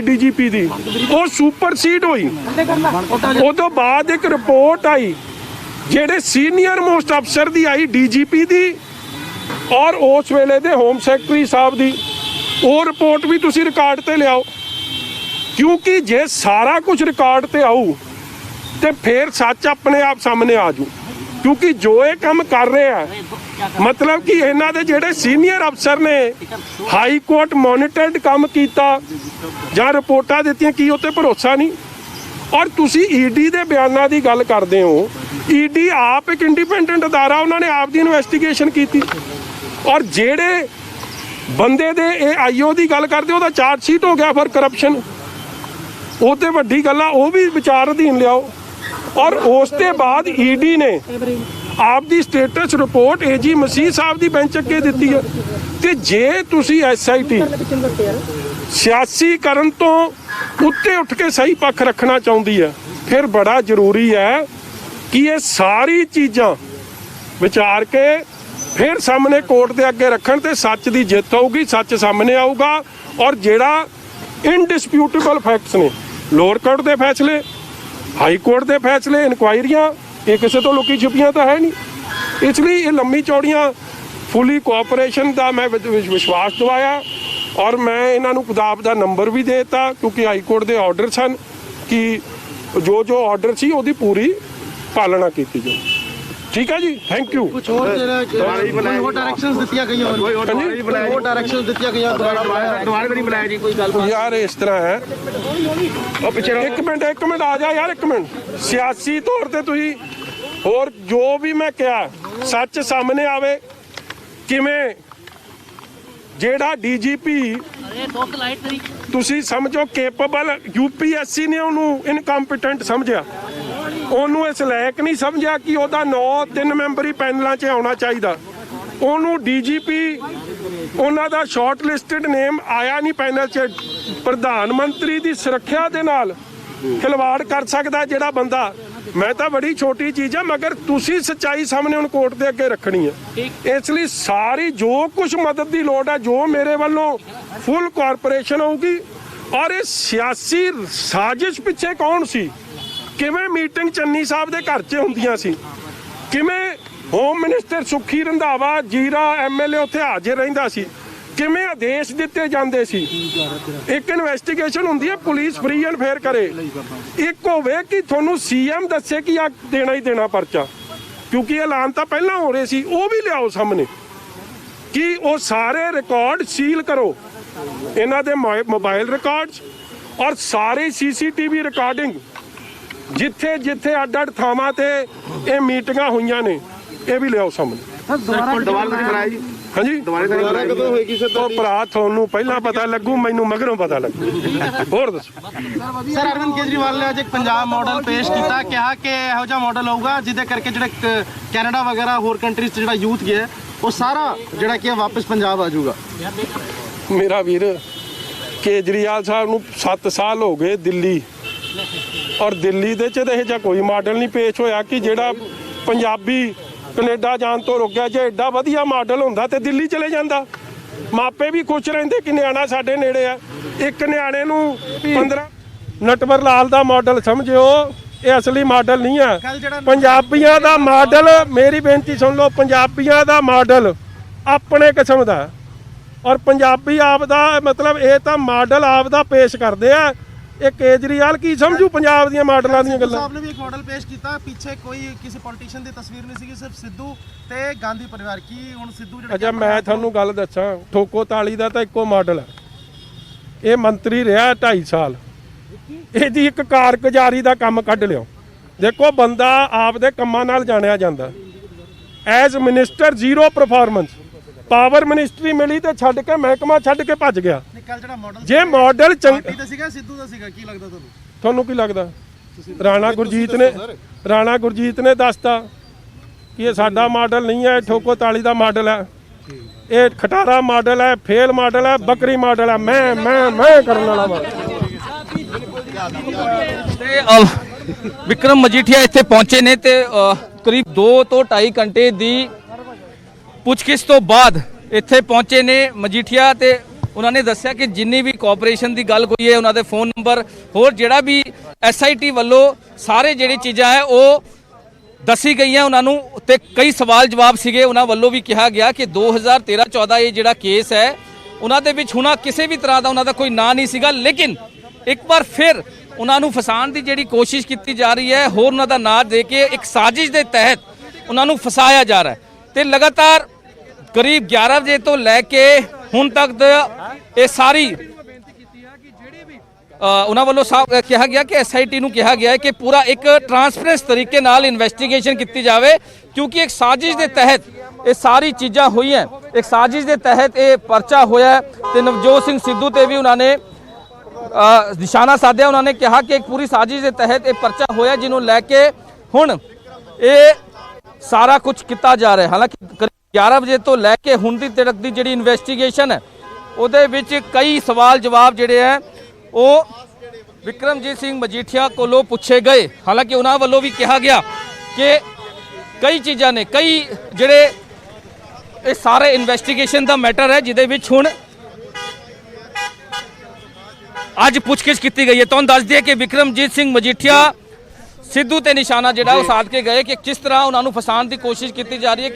DGP दी वो supersede हुई। उदों बाद एक रिपोर्ट आई जेडे सीनियर मोस्ट अफसर दी आई डीजीपी दी और उस वेले दे होम सैकटरी साहब दी। वो रिपोर्ट भी तुसी रिकॉर्ड ते लियाओ, क्योंकि जे सारा कुछ रिकॉर्ड ते आऊ तो फिर सच अपने आप सामने आ जू। क्योंकि जो ये काम कर रहे हैं मतलब कि इन्हां दे जेडे सीनियर अफसर ने हाई कोर्ट मॉनिटर्ड काम कीता जां रिपोर्टां दित्तियां, की उत्ते भरोसा नहीं। और तुसी ईडी दे बयानां दी गल करदे हो, ईडी आप एक इंडिपेंडेंट अदारा, उन्होंने आप दी इन्वेस्टिगेशन की। और जेडे बंदे दे आईओ दी गल करदे ओहदा चार्जशीट हो गया फॉर करप्शन, वो तो वड्डी गल आ, वो भी विचार अधीन लियाओ। और उसके बाद ईडी ने आप दी स्टेटस रिपोर्ट एजी मसीह साहब दी बेंच अगे दित्ती है। ते जे तुसी SIT सियासी करन तो उत्ते उठ के सही पक्ष रखना चाहती है, फिर बड़ा जरूरी है कि ये सारी चीज़ां विचार के फिर सामने कोर्ट के अगे रखन ते सच की जित होगी, सच सामने आऊगा। और जेड़ा इनडिस्प्यूटेबल फैक्ट्स ने, लोअर कोर्ट के फैसले, हाई कोर्ट के फैसले, इंक्वायरियां, ये किसी तो लुकी छुपियां तो है नहीं। इसलिए ये लंबी चौड़ियां फुली कोऑपरेशन का मैं विश्वास दवाया। और मैं इन्हों किताब का नंबर भी देता, क्योंकि हाई कोर्ट के ऑर्डर सन कि जो जो ऑर्डर सी उसकी पूरी पालना की जाए। ठीक है जी, थैंक यू। कुछ और डायरेक्शंस दित्तियां गई यार इस तरह है, एक मिनट आ जा यार, एक मिनट। सियासी तौर पर तुसी और जो भी मैं कहा सच सामने आवे, किवें जेड़ा डीजीपी तुसी समझो केपेबल, यूपीएससी ने उन्होंने इनकॉम्पिटेंट समझा, उन्होंने इस लायक नहीं समझा कि वह 9 मैंबरी पैनलों च आना चाहिए। उन्होंने डीजीपी उन्हों का शॉर्ट लिस्टड नेम आया नहीं पैनल च। प्रधानमंत्री की सुरक्षा के नाल खिलवाड़ कर सकता जिहड़ा बंदा, मैं तो बड़ी छोटी चीज़ है, मगर तुसी सच्चाई सामने उन कोर्ट के अगे रखनी है। इसलिए सारी जो कुछ मदद की लोड़ है, जो मेरे वालों फुल कॉरपोरेशन होगी। और ये सियासी साजिश पिछे कौन सी, किवें मीटिंग चन्नी साहब के घर च होंदियां सी, किवें होम मिनिस्टर सुखी रंधावा जीरा MLA उत्थे हाजिर रहिंदा सी, किवें आदेश दिते जांदे सी। एक इन्वेस्टिगेशन हुंदी है, पुलिस फ्री एंड फेयर करे। एक होवे कि तुहानूं CM दस्से कि आ देना ही देना परचा, क्योंकि ऐलान तो पहला हो रहे सी, वो भी लियाओ सामने कि वो सारे रिकॉर्ड सील करो, इन्हां दे मोबाइल रिकॉर्ड्स और सारी CCTV रिकॉर्डिंग जिथे जिथे अड अड थावां ते ये मीटिंगां होईयां ने, ये भी लियाओ सामने। हाँ जी, तो भरा थोनू पहला पता लगू, मैनू मगरों पता लगू। होर दसो सर, अरविंद केजरीवाल ने आज एक पंजाब मॉडल पेश किया, कहा कि इहो जिहा मॉडल होगा जिहदे करके जिहड़े कैनेडा वगैरह होर कंट्रीज जिहड़ा यूथ गया है वो सारा जिहड़ा कि वापस पंजाब आ जाऊगा। मेरा वीर, केजरीवाल साहब नूं 7 साल हो गए दिल्ली, और दिल्ली दे च इहो जिहा कोई मॉडल नहीं पेश होया कि जिहड़ा पंजाबी कनेडा जान तो रुक गया। जे एडा वधिया मॉडल होंदा ते दिल्ली चले जांदा, मापे भी खुश रहिंदे कि न्याणा साडे नेड़े आ। एक न्याणे नूं 15 नटवर लाल दा मॉडल समझिओ, ये असली मॉडल नहीं है। पंजाबियां दा मॉडल, मेरी बेनती सुन लो, पंजाबियां दा मॉडल अपने किस्म दा, और पंजाबी आप दा मतलब ये तो मॉडल आप दा पेश करते हैं। ये केजरीवाल की समझू पंजाब दी मॉडलों दी गल्लां। साहब ने भी एक मॉडल पेश किया, पीछे कोई किसी पॉलिटिशियन दी तस्वीर नहीं सी, सिर्फ सिद्धू ते गांधी परिवार की। हुण सिद्धू जिहड़ा अच्छा मैं थानू गल दस्सां, ठोको ताली दा तां इक्को मॉडल है। ये मंत्री रहा 2.5 साल, इहदी एक कारगुजारी दा काम कढ लिओ। देखो बंदा आपदे कम्मां नाल जाणिया जांदा, as minister zero performance, power ministry मिली तो छड्ड के महकमा छड्ड के भज गया। जे मॉडल ਤੁਹਾਨੂੰ ਕੀ ਲੱਗਦਾ? ਰਾਣਾ ਗੁਰਜੀਤ ਨੇ ਦੱਸਤਾ कि ये साडा मॉडल नहीं है, ठोको ताली का मॉडल है, ये खटारा मॉडल है, फेल मॉडल है, बकरी मॉडल है, मैं करने वाला। विक्रम मजीठिया इत्थे पहुंचे ने ते करीब 2 ਤੋਂ 2.5 घंटे की पुछगिछ तो बाद इत्थे पहुंचे ने मजीठिया ते ਉਹਨਾਂ ਨੇ ਦੱਸਿਆ ਕਿ ਜਿੰਨੀ ਵੀ ਕੋਆਪਰੇਸ਼ਨ ਦੀ ਗੱਲ ਕੋਈ ਹੈ, ਉਹਨਾਂ ਦੇ ਫੋਨ ਨੰਬਰ ਹੋਰ ਜਿਹੜਾ ਵੀ SIT ਵੱਲੋਂ ਸਾਰੇ ਜਿਹੜੀ ਚੀਜ਼ਾਂ ਹੈ ਉਹ ਦੱਸੀ ਗਈਆਂ ਉਹਨਾਂ ਨੂੰ, ਤੇ ਕਈ ਸਵਾਲ ਜਵਾਬ ਸੀਗੇ ਉਹਨਾਂ ਵੱਲੋਂ ਵੀ ਕਿਹਾ ਗਿਆ ਕਿ 2013-14 ਇਹ ਜਿਹੜਾ ਕੇਸ ਹੈ ਉਹਨਾਂ ਦੇ ਵਿੱਚ ਹੁਣ ਕਿਸੇ ਵੀ ਤਰ੍ਹਾਂ ਦਾ ਉਹਨਾਂ ਦਾ ਕੋਈ ਨਾਂ ਨਹੀਂ ਸੀਗਾ, ਲੇਕਿਨ ਇੱਕ ਵਾਰ ਫਿਰ ਉਹਨਾਂ ਨੂੰ ਫਸਾਉਣ ਦੀ ਜਿਹੜੀ ਕੋਸ਼ਿਸ਼ ਕੀਤੀ ਜਾ ਰਹੀ ਹੈ, ਹੋਰ ਉਹਨਾਂ ਦਾ ਨਾਂ ਦੇ ਕੇ ਇੱਕ ਸਾਜ਼ਿਸ਼ ਦੇ ਤਹਿਤ ਉਹਨਾਂ ਨੂੰ ਫਸਾਇਆ ਜਾ ਰਿਹਾ ਹੈ। ਤੇ ਲਗਾਤਾਰ ਕਰੀਬ 11 ਵਜੇ ਤੋਂ ਲੈ ਕੇ ਹੁਣ ਤੱਕ ਇਹ ਸਾਰੀ ਉਹਨਾਂ ਵੱਲੋਂ ਕਿਹਾ ਗਿਆ ਕਿ SIT ਨੂੰ ਕਿਹਾ ਗਿਆ ਹੈ ਕਿ ਪੂਰਾ ਇੱਕ ਟਰਾਂਸਪੇਰੈਂਟ ਤਰੀਕੇ ਨਾਲ ਇਨਵੈਸਟੀਗੇਸ਼ਨ ਕੀਤੀ ਜਾਵੇ, ਕਿਉਂਕਿ ਇੱਕ ਸਾਜ਼ਿਸ਼ ਦੇ ਤਹਿਤ ਇਹ ਸਾਰੀ ਚੀਜ਼ਾਂ ਹੋਈਆਂ, ਇੱਕ ਸਾਜ਼ਿਸ਼ ਦੇ ਤਹਿਤ ਇਹ ਪਰਚਾ ਹੋਇਆ ਤੇ ਨਵਜੋਤ ਸਿੰਘ ਸਿੱਧੂ ਤੇ ਵੀ ਉਹਨਾਂ ਨੇ ਨਿਸ਼ਾਨਾ ਸਾਧਿਆ। ਉਹਨਾਂ ਨੇ ਕਿਹਾ ਕਿ ਇੱਕ ਪੂਰੀ ਸਾਜ਼ਿਸ਼ ਦੇ ਤਹਿਤ ਇਹ ਪਰਚਾ ਹੋਇਆ, ਜਿਹਨੂੰ ਲੈ ਕੇ ਹੁਣ ਇਹ ਸਾਰਾ ਕੁਝ ਕੀਤਾ ਜਾ ਰਿਹਾ। ਹਾਲਾਂਕਿ 11 ਵਜੇ ਤੋਂ ਲੈ ਕੇ ਹੁਣ ਦੀ ਤੱਕ ਦੀ ਜਿਹੜੀ ਇਨਵੈਸਟੀਗੇਸ਼ਨ ਹੈ ਉਹਦੇ ਵਿੱਚ ਕਈ ਸਵਾਲ ਜਵਾਬ ਜਿਹੜੇ ਹੈ ਉਹ ਵਿਕਰਮਜੀਤ ਸਿੰਘ ਮਜੀਠੀਆ ਕੋਲੋਂ ਪੁੱਛੇ ਗਏ। ਹਾਲਾਂਕਿ ਉਹਨਾਂ ਵੱਲੋਂ ਵੀ ਕਿਹਾ ਗਿਆ ਕਿ ਕਈ ਚੀਜ਼ਾਂ ਨੇ, ਕਈ ਜਿਹੜੇ ਇਹ ਸਾਰੇ ਇਨਵੈਸਟੀਗੇਸ਼ਨ ਦਾ ਮੈਟਰ ਹੈ ਜਿਹਦੇ ਵਿੱਚ ਹੁਣ ਅੱਜ ਪੁੱਛਗਿੱਛ ਕੀਤੀ ਗਈ ਹੈ। ਤੁਹਾਨੂੰ ਦੱਸ ਦਈਏ ਕਿ ਵਿਕਰਮਜੀਤ ਸਿੰਘ ਮਜੀਠੀਆ ਸਿੱਧੂ ਤੇ ਨਿਸ਼ਾਨਾ ਜਿਹੜਾ ਉਹ ਸਾਧ ਕੇ ਗਏ ਕਿ ਕਿਸ ਤਰ੍ਹਾਂ ਉਹਨਾਂ ਨੂੰ ਫਸਾਉਣ ਦੀ ਕੋਸ਼ਿਸ਼ ਕੀਤੀ ਜਾ ਰਹੀ ਹੈ।